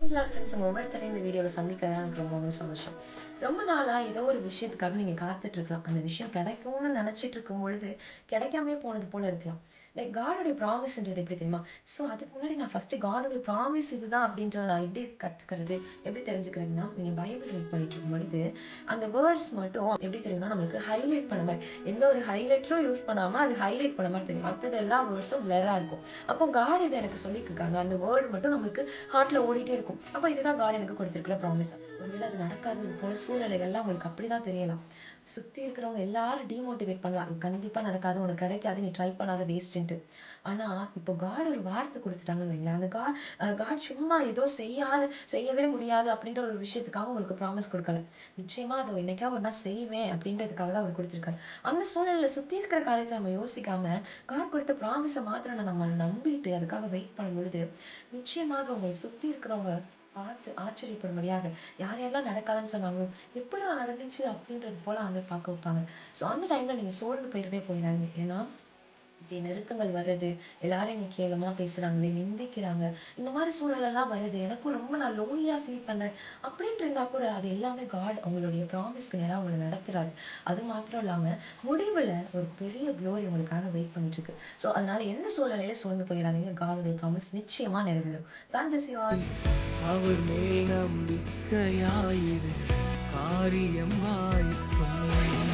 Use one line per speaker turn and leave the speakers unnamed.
Friends உங்கள் ஒவ்வொருத்தரையும் இந்த வீடியோவில் சந்திக்க எனக்கு ரொம்பவே சந்தோஷம். ரொம்ப நாளாக ஏதோ ஒரு விஷயத்துக்காக நீங்கள் காத்துட்ருக்கலாம். அந்த விஷயம் கிடைக்கும்னு நினச்சிட்டு இருக்கும் பொழுது கிடைக்காமே போனது போல இருக்கலாம். லைக் காடோடைய ப்ராமிஸ்ன்றது எப்படி தெரியுமா? ஸோ அதுக்கு முன்னாடி நான் ஃபஸ்ட்டு காடோடைய ப்ராமிஸ் இதுதான் அப்படின்றத நான் எப்படி கற்றுக்கிறது, எப்படி தெரிஞ்சுக்கிறதுனா, நீங்கள் பைபிள் ரீட் பண்ணிட்டு இருக்கும் பொழுது அந்த வேர்ட்ஸ் மட்டும் எப்படி தெரியும்னா நம்மளுக்கு ஹைலைட் பண்ண மாதிரி, எந்த ஒரு ஹைலைட்டரும் யூஸ் பண்ணாமல் அது ஹைலைட் பண்ண மாதிரி தெரியும். மற்றது எல்லா வேர்ட்ஸும் பிளராக இருக்கும். அப்போ காட் இதை எனக்கு சொல்லிட்டு இருக்காங்க. அந்த வேர்டு மட்டும் நம்மளுக்கு ஹார்ட்ல ஓடிட்டே இருக்கும். அப்போ இதுதான் காட் எனக்கு கொடுத்திருக்கிற ப்ராமிஸ். ஒருவேளை அது நடக்காது, இது போல சூழ்நிலைகள்லாம் உங்களுக்கு அப்படிதான் தெரியலாம். சுத்தி இருக்கிறவங்க எல்லாரும் டிமோட்டிவேட் பண்ணலாம். இது கண்டிப்பா நடக்காது, உனக்கு கிடைக்காது, நீ ட்ரை பண்ணாத வேஸ்ட்டுன்ட்டு. ஆனா இப்போ காட் ஒரு வார்த்தை கொடுத்துட்டாங்கன்னு வைங்களேன். அந்த காட் சும்மா ஏதோ செய்யவே முடியாது அப்படின்ற ஒரு விஷயத்துக்காக உங்களுக்கு ப்ராமிஸ் கொடுக்கல. நிச்சயமா அதை என்னைக்காவது ஒரு நாள் செய்வேன் அப்படின்றதுக்காக தான் அவர் கொடுத்துருக்காரு. அந்த சூழ்நிலையில சுத்தி இருக்கிற காரியத்தை நம்ம யோசிக்காம காட் கொடுத்த ப்ராமிஸை மாத்திரம் நம்ம நம்பிட்டு அதுக்காக வெயிட் பண்ணும்பொழுது நிச்சயமாக உங்களை சுத்தி இருக்கிறவங்க பார்த்து ஆச்சரியப்படும்படியாக யார் யாரெல்லாம் நடக்காதுன்னு சொன்னாங்களோ, எப்படிடா நடந்துச்சு அப்படின்றது போல அவங்க பார்க்க வைப்பாங்க. ஸோ அந்த டைம்ல நீங்க சோர்ந்து போயிடவே போயிடாதீங்க. ஏன்னா இப்படி நெருக்கங்கள் வருது, எல்லாரும் என்னை கேவலமா பேசுறாங்களே, நிந்திக்கிறாங்க. இந்த மாரி சூழலெல்லாம் வருது. எனக்கும் ரொம்ப நான் லோன்லியா ஃபீல் பண்றேன். அப்படின்ட்டு இருந்தா கூட அது எல்லாமே காட் உங்களுடைய ப்ராமிஸ்க்கு நேரா உங்கள நடத்துறாரு. அது மாத்திரம் இல்லாம முடிவுல ஒரு பெரிய குளோரி உங்களுக்காக வெயிட் பண்ணிட்டு இருக்கு. ஸோ அதனால எந்த சூழ்நிலையிலும் சோர்ந்து போயிறாதீங்க. காடுடைய ப்ராமிஸ் நிச்சயமா நிறைவேறும். God bless you all.
அவர் மேல் நம்பிக்கையாயிரு காரியம் வாய்க்கும்.